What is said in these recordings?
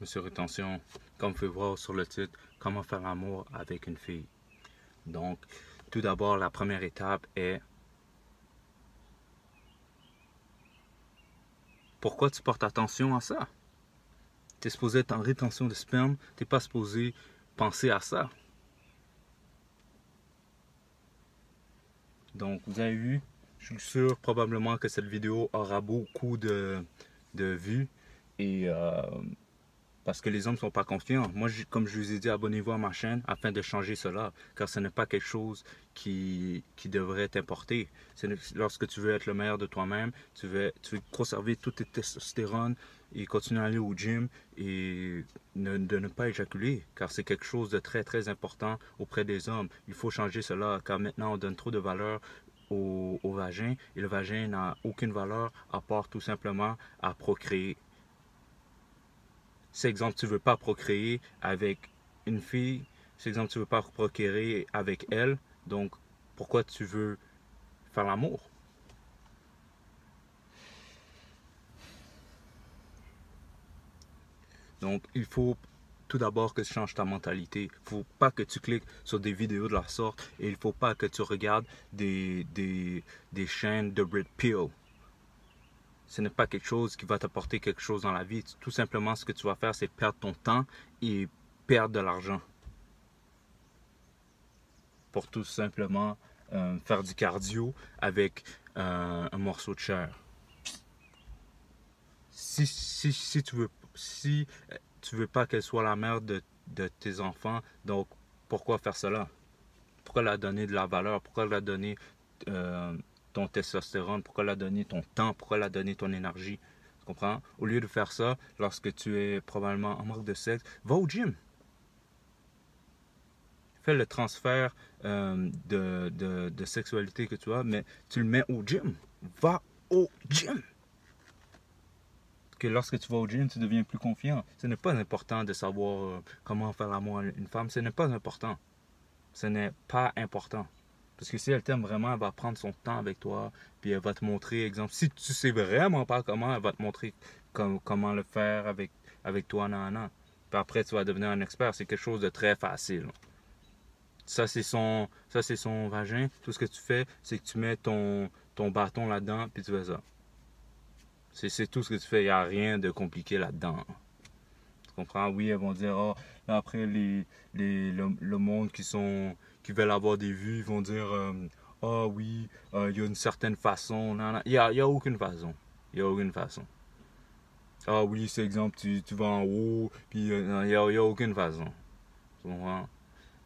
Monsieur Rétention, comme vous pouvez voir sur le titre, comment faire l'amour avec une fille. Donc, tout d'abord, la première étape est pourquoi tu portes attention à ça? Tu es supposé être en rétention de sperme, tu n'es pas supposé penser à ça. Donc, vous avez vu, je suis sûr probablement que cette vidéo aura beaucoup de vues et parce que les hommes ne sont pas confiants. Moi, comme je vous ai dit, abonnez-vous à ma chaîne afin de changer cela, car ce n'est pas quelque chose qui devrait t'importer. Lorsque tu veux être le meilleur de toi-même, tu veux conserver toute tes testostérone et continuer à aller au gym et de ne pas éjaculer, car c'est quelque chose de très très important auprès des hommes. Il faut changer cela, car maintenant on donne trop de valeur au vagin et le vagin n'a aucune valeur à part tout simplement à procréer. Si, exemple, tu ne veux pas procréer avec une fille, si, exemple, tu ne veux pas procréer avec elle, donc pourquoi tu veux faire l'amour? Donc, il faut tout d'abord que tu changes ta mentalité. Il ne faut pas que tu cliques sur des vidéos de la sorte et il ne faut pas que tu regardes des chaînes de Red Pill. Ce n'est pas quelque chose qui va t'apporter quelque chose dans la vie. Tout simplement, ce que tu vas faire, c'est perdre ton temps et perdre de l'argent. Pour tout simplement faire du cardio avec un morceau de chair. Si tu veux pas qu'elle soit la mère de tes enfants, donc pourquoi faire cela? Pourquoi la donner de la valeur? Pourquoi la donner ton testostérone? Pourquoi la donner ton temps? Pourquoi la donner ton énergie? Tu comprends? Au lieu de faire ça, lorsque tu es probablement en manque de sexe, va au gym. Fais le transfert de sexualité que tu as, mais tu le mets au gym. Va au gym. Que lorsque tu vas au gym, tu deviens plus confiant. Ce n'est pas important de savoir comment faire l'amour à une femme. Ce n'est pas important. Ce n'est pas important. Parce que si elle t'aime vraiment, elle va prendre son temps avec toi, puis elle va te montrer, exemple, si tu sais vraiment pas comment, elle va te montrer comment le faire avec toi, nan. Puis après, tu vas devenir un expert. C'est quelque chose de très facile. Ça, c'est son vagin. Tout ce que tu fais, c'est que tu mets ton bâton là-dedans, puis tu fais ça. C'est tout ce que tu fais. Il n'y a rien de compliqué là-dedans. Tu comprends? Oui, elles vont dire, oh, là, après, le monde qui veulent avoir des vues, ils vont dire, ah oui, il y a une certaine façon. Non, non. Il y a aucune façon. Il n'y a aucune façon. Ah oui, c'est exemple, tu vas en haut, puis il n'y a aucune façon. Tu comprends?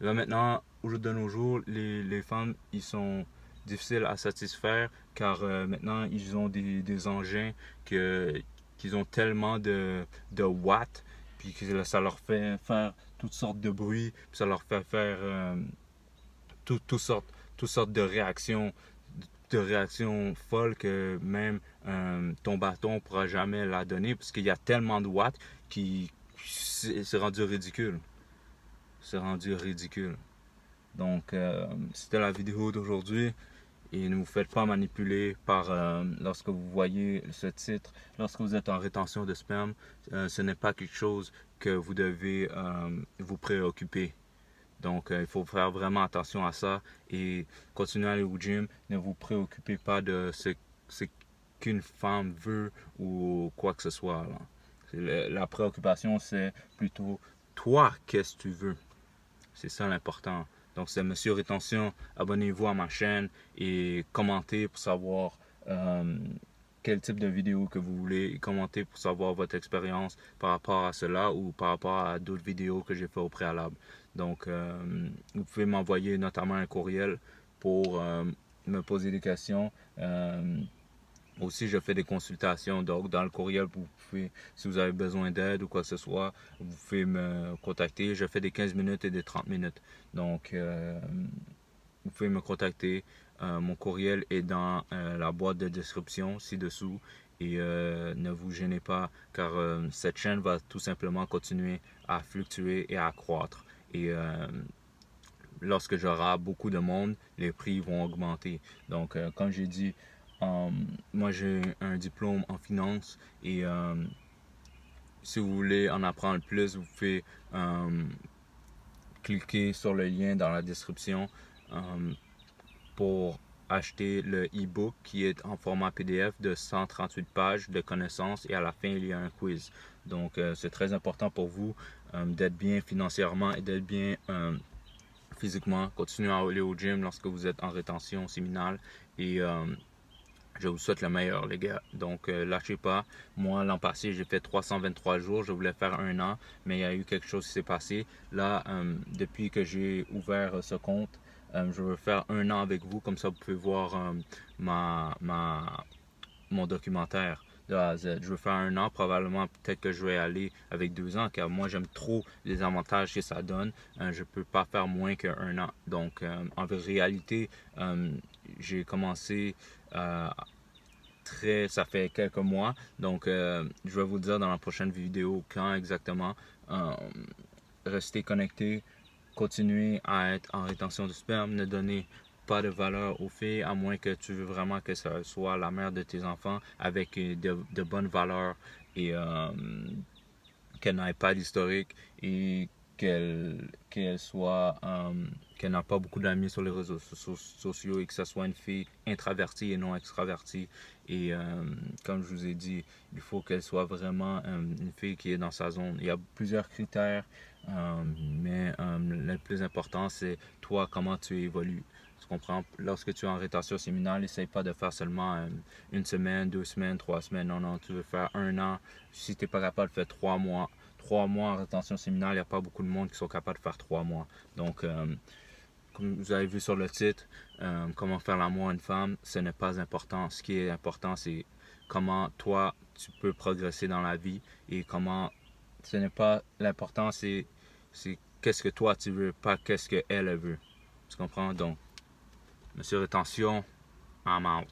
Là maintenant, de nos jours, les femmes, ils sont difficiles à satisfaire car maintenant, ils ont des engins qu'ils ont tellement de watts, puis que ça leur fait faire toutes sortes de bruits, puis ça leur fait faire toutes sortes de réactions folles que même ton bâton ne pourra jamais la donner parce qu'il y a tellement de watts qui c'est rendu ridicule. C'est rendu ridicule. Donc, c'était la vidéo d'aujourd'hui. Et ne vous faites pas manipuler par lorsque vous voyez ce titre, lorsque vous êtes en rétention de sperme, ce n'est pas quelque chose que vous devez vous préoccuper. Donc, il faut faire vraiment attention à ça et continuer à aller au gym. Ne vous préoccupez pas de ce qu'une femme veut ou quoi que ce soit. La préoccupation, c'est plutôt toi, qu'est-ce que tu veux. C'est ça l'important. Donc, c'est Monsieur Rétention. Abonnez-vous à ma chaîne et commentez pour savoir quel type de vidéo que vous voulez. Et commentez pour savoir votre expérience par rapport à cela ou par rapport à d'autres vidéos que j'ai fait au préalable. Donc, vous pouvez m'envoyer notamment un courriel pour me poser des questions. Aussi, je fais des consultations. Donc, dans le courriel, vous pouvez, si vous avez besoin d'aide ou quoi que ce soit, vous pouvez me contacter. Je fais des 15 minutes et des 30 minutes. Donc, vous pouvez me contacter. Mon courriel est dans la boîte de description ci-dessous. Et ne vous gênez pas, car cette chaîne va tout simplement continuer à fluctuer et à croître. Et lorsque j'aurai beaucoup de monde, les prix vont augmenter. Donc, comme j'ai dit, moi j'ai un diplôme en finance et si vous voulez en apprendre plus, vous pouvez cliquer sur le lien dans la description pour acheter le e-book qui est en format PDF de 138 pages de connaissances, et à la fin il y a un quiz. Donc c'est très important pour vous d'être bien financièrement et d'être bien physiquement. Continuez à aller au gym lorsque vous êtes en rétention séminale, et je vous souhaite le meilleur, les gars. Donc, lâchez pas. Moi, l'an passé, j'ai fait 323 jours. Je voulais faire 1 an, mais il y a eu quelque chose qui s'est passé. Là, depuis que j'ai ouvert ce compte, je veux faire 1 an avec vous. Comme ça, vous pouvez voir mon documentaire de A à Z. Je veux faire 1 an. Probablement, peut-être que je vais aller avec 2 ans, car moi, j'aime trop les avantages que ça donne. Je ne peux pas faire moins que 1 an. Donc, en réalité, j'ai commencé ça fait quelques mois, donc je vais vous dire dans la prochaine vidéo quand exactement. Restez connectés, continuez à être en rétention de sperme, ne donnez pas de valeur aux filles, à moins que tu veux vraiment que ça soit la mère de tes enfants avec de bonnes valeurs, et qu'elle n'ait pas d'historique, et qu'elle soit qu'elle n'a pas beaucoup d'amis sur les réseaux sociaux, et que ce soit une fille introvertie et non extravertie. Et comme je vous ai dit, il faut qu'elle soit vraiment une fille qui est dans sa zone. Il y a plusieurs critères, mais le plus important, c'est toi, comment tu évolues. Tu comprends? Lorsque tu es en rétention séminale, n'essaye pas de faire seulement 1 semaine, 2 semaines, 3 semaines. Non, non, tu veux faire 1 an. Si tu n'es pas capable de faire 3 mois, 3 mois en rétention séminale, il n'y a pas beaucoup de monde qui sont capables de faire 3 mois. Donc, comme vous avez vu sur le titre, comment faire l'amour à une femme, ce n'est pas important. Ce qui est important, c'est comment toi, tu peux progresser dans la vie, et comment, ce n'est pas l'important, c'est qu'est-ce que toi tu veux, pas qu'est-ce qu'elle veut. Tu comprends? Donc, Monsieur Rétention, I'm out.